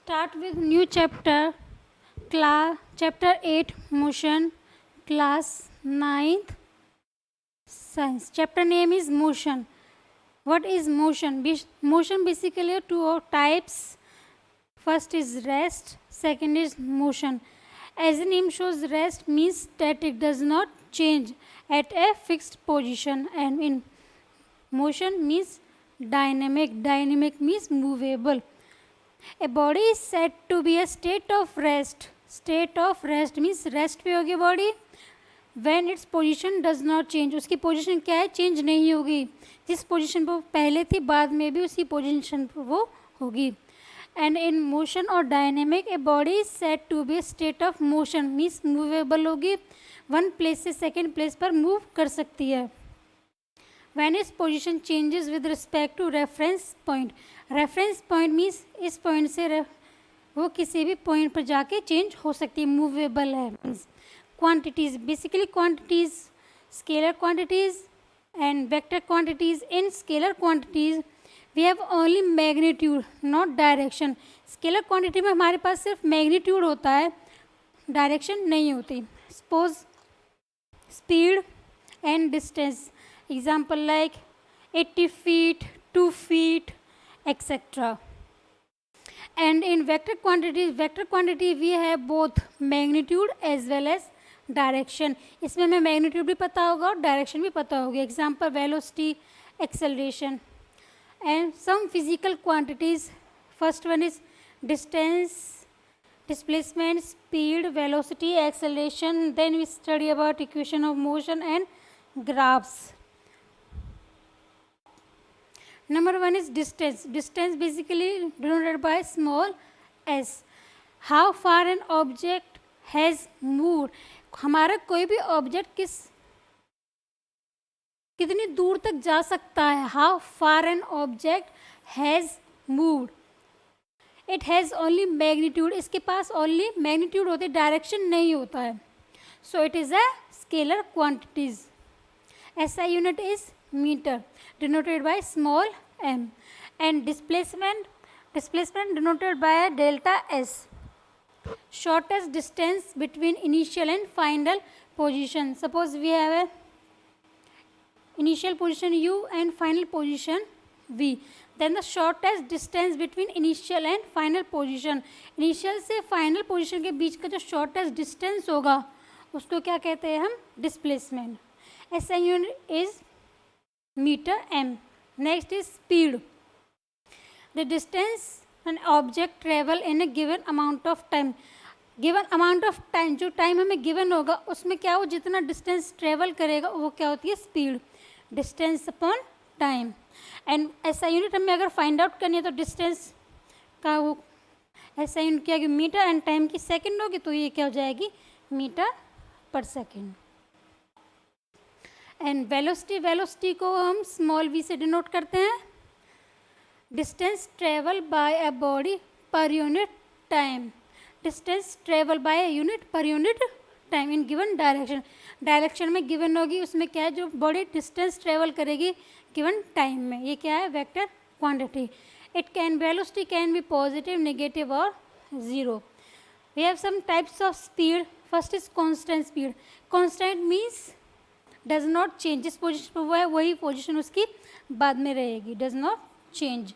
Start with new chapter, chapter 8, motion, class 9th, science. Chapter name is motion. What is motion? Motion basically two types. First is rest, second is motion. As the name shows, rest means static, does not change at a fixed position, and in motion means dynamic. Dynamic means movable. A body is said to be a state of rest. State of rest means rest पे होगी body when its position does not change. उसकी position क्या है? Change नहीं होगी. जिस position पर पहले थी बाद में भी उसी पोजीशन पर वो होगी. एंड इन मोशन और dynamic a body is said to be state of motion means movable होगी. वन प्लेस से सेकेंड प्लेस पर मूव कर सकती है. When its position changes with respect to reference point. Reference point means इस point से वो किसी भी पॉइंट पर जाके चेंज हो सकती है, मूवेबल है. Means quantities, basically quantities, scalar quantities and vector quantities. In scalar quantities we have only magnitude not direction. Scalar quantity में हमारे पास सिर्फ मैग्नीट्यूड होता है, डायरेक्शन नहीं होती. Suppose speed and distance. Example like 80 feet, 2 feet, etc. And in vector quantity we have both magnitude as well as direction. इसमें हमें magnitude भी पता होगा और direction भी पता होगी. Example velocity, acceleration. And some physical quantities. First one is distance, displacement, speed, velocity, acceleration. Then we study about equation of motion and graphs. Number one is distance. Distance basically denoted by small s. How far an object has moved. हमारा कोई भी object कितनी दूर तक जा सकता है. How far an object has moved. It has only magnitude. इसके पास only magnitude होती है, डायरेक्शन नहीं होता है. So it is a scalar quantities. SI unit is meter denoted by small m, and displacement denoted by delta s. Shortest distance between initial and final position. Suppose we have a initial position u and final position v. Then the shortest distance between initial and final position. Initial से final position के बीच का जो shortest distance होगा उसको क्या कहते हैं हम? Displacement. SI unit is meter m. Next is speed. The distance an object travel in a given amount of time. Given amount of time, जो टाइम हमें गिवन होगा उसमें क्या हो, जितना डिस्टेंस ट्रेवल करेगा वो क्या होती है? Speed. Distance upon time. And ऐसा यूनिट हमें अगर फाइंड आउट करनी है तो डिस्टेंस का वो ऐसा यूनिट क्या होगी? मीटर. एंड टाइम की सेकेंड होगी तो ये क्या हो जाएगी? मीटर पर सेकेंड. एंड वेलोसिटी को हम स्मॉल वी से डिनोट करते हैं. Distance travel by a body per unit time. Distance travel by a unit per unit time in given direction. Direction में गिवन होगी, उसमें क्या है? जो बॉडी डिस्टेंस ट्रेवल करेगी गिवन टाइम में. ये क्या है? Vector quantity. Velocity can be positive, negative और zero. We have some types of speed. First is constant speed. Constant means does not change. जिस पोजिशन पर वो है वही पोजिशन उसकी बाद में रहेगी. Does not change.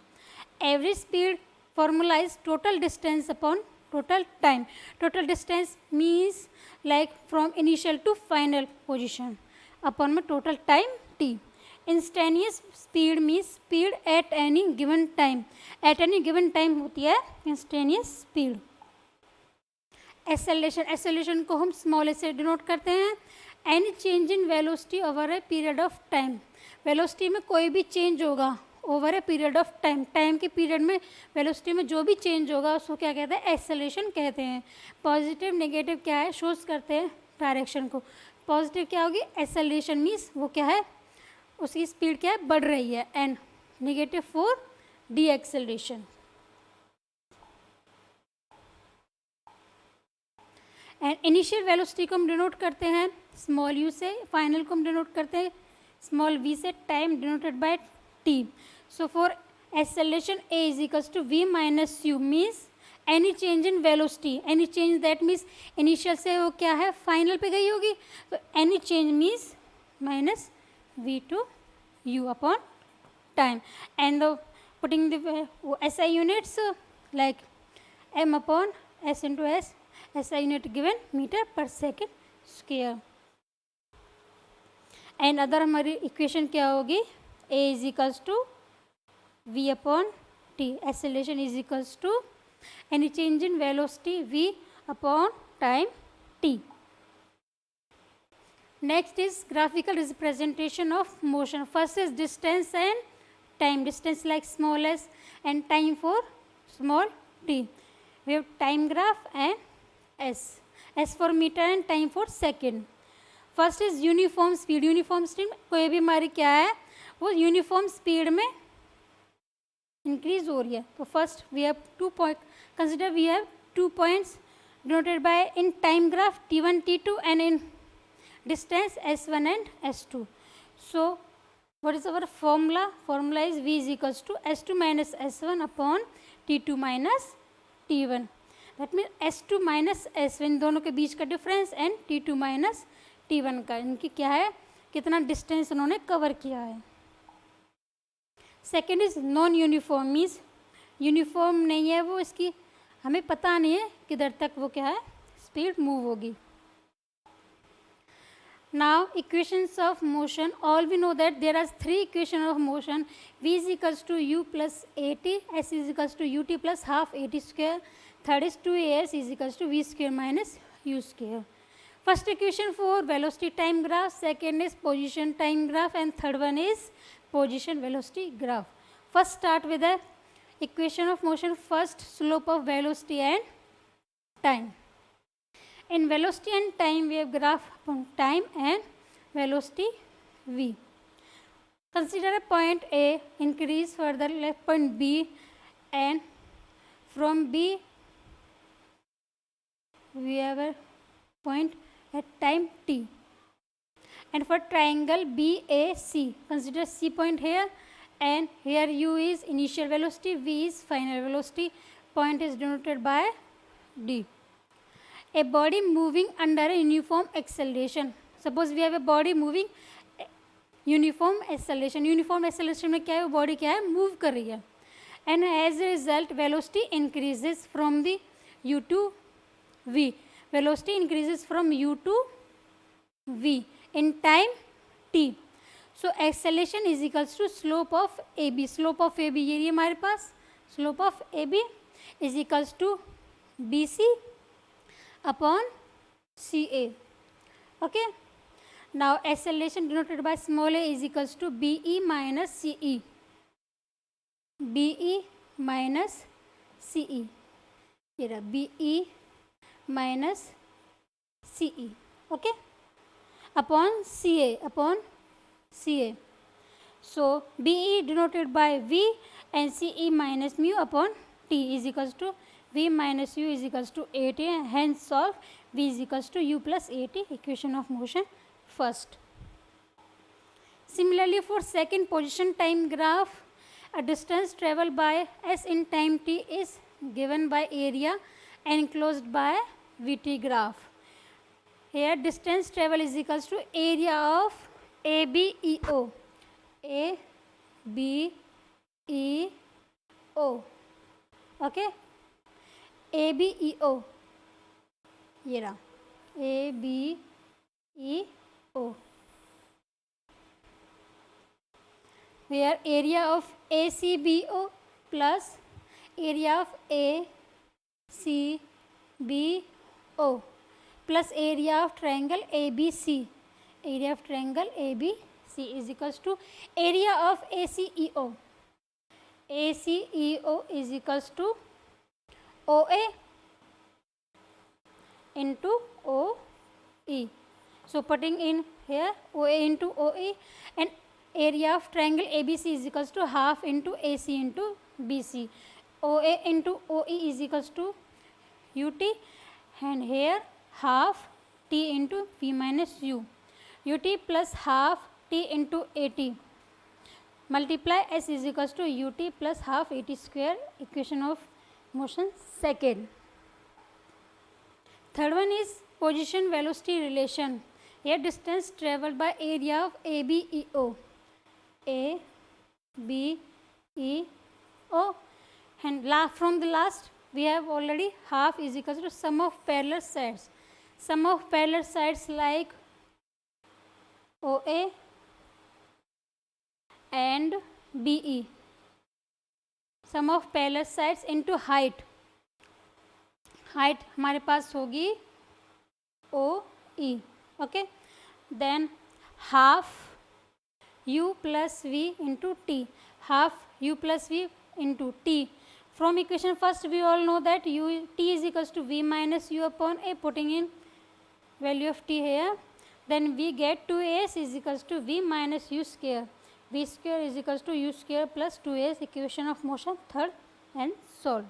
Average speed formula is total distance upon total time. Total distance means like from initial to final position upon में total time t. Instantaneous speed means speed at any given time. At any given time होती है instantaneous speed. Acceleration को हम small से denote करते हैं. Any change in velocity over a period of time. Velocity में कोई भी चेंज होगा over a period of time. Time के पीरियड में वेलोसिटी में जो भी चेंज होगा उसको क्या कहते हैं? एक्सेलरेशन कहते हैं. पॉजिटिव नेगेटिव क्या है? शोज करते हैं डायरेक्शन को. पॉजिटिव क्या होगी? एक्सेलरेशन मीन्स वो क्या है? उसकी स्पीड क्या है? बढ़ रही है. And negative for D acceleration. And initial velocity को हम डिनोट करते हैं स्मॉल यू से. फाइनल को हम डिनोट करते हैं स्मॉल वी से. Time denoted by t. So for acceleration a is equals to v minus u means any change in velocity, any change that means initial से वो क्या है फाइनल पे गई होगी, तो any change means minus v to u upon time. And putting the SI units like m upon s into s, SI unit given meter per second square. And other हमारी equation क्या होगी, a is equals to v upon t, acceleration is equals to any change in velocity v upon time t. Next is graphical representation of motion. First is distance and time, distance like small s and time for small t. We have time graph and s for meter and time for second. First is uniform speed. uniform speed कोई भी हमारी क्या है वो uniform speed में increase हो रही है. तो first we have 2 point, consider we have 2 points denoted by in time graph t1 t2 and in distance s1 and s2. So what is our formula? Formula is v is equals to s2 minus s1 upon t2 minus t1. That means s2 minus s1 इन दोनों के बीच का difference and t2 minus t1 का, इनकी क्या है कितना distance उन्होंने cover किया है. Second is non uniform, means uniform नहीं है वो, इसकी हमें पता नहीं है किधर तक वो क्या है स्पीड मूव होगी. Now equations of motion, all we know that there are 3 equations of motion. V is equals to u plus at, s is equals to ut plus half at square, third is 2as is equals to v square minus u square. First equation for velocity time graph, second is position time graph and third one is position velocity graph. First start with the equation of motion. First slope of velocity and time. In velocity and time we have graph upon time and velocity v. Consider a point A, increase further left point B, and from B we have a point at time t. And for triangle BAC, consider C point here, and here u is initial velocity, v is final velocity, point is denoted by d. A body moving under a uniform acceleration. Suppose we have a body moving uniform acceleration. uniform acceleration में क्या है, वो body क्या है move कर रही है. And as a result velocity increases from the u to v. velocity increases from u to v in time t. So acceleration is equals to slope of AB. slope of AB ये हमारे पास slope of AB is equals to BC upon CA. Okay. Now acceleration denoted by small a is equals to BE minus CE. BE minus CE. here BE minus CE. Okay. Upon CA. So BE denoted by V and CE minus mu upon T is equals to V minus U is equals to AT, hence solve V is equals to U plus AT, equation of motion first. Similarly for second position time graph, a distance travelled by S in time t is given by area enclosed by VT graph. Here distance travel is equals to area of ABEO. ABEO. Okay. ABEO. ये रहा ABEO. Where area of ACBO plus area of ACBO plus area of triangle ABC. Area of triangle ABC is equals to area of ACEO. ACEO is equals to OA into OE. So putting in here OA into OE, and area of triangle ABC is equals to half into AC into BC. OA into OE is equals to UT, and here half T into V minus U. UT plus half T into AT. Multiply S is equals to UT plus half AT square, equation of motion second. Third one is position velocity relation. Here distance traveled by area of ABEO. A, B, E, O. And from the last we have already half is equal to sum of parallel sides. Sum of parallel sides like OA and BE. Sum of parallel sides into height. Height हमारे पास होगी O E. Okay, then half u plus v into t. Half u plus v into t. From equation first we all know that t is equals to v minus u upon a. Putting in value of t here, then we get 2as is equals to v minus u square. V square is equals to u square plus 2as. Equation of motion third and solve.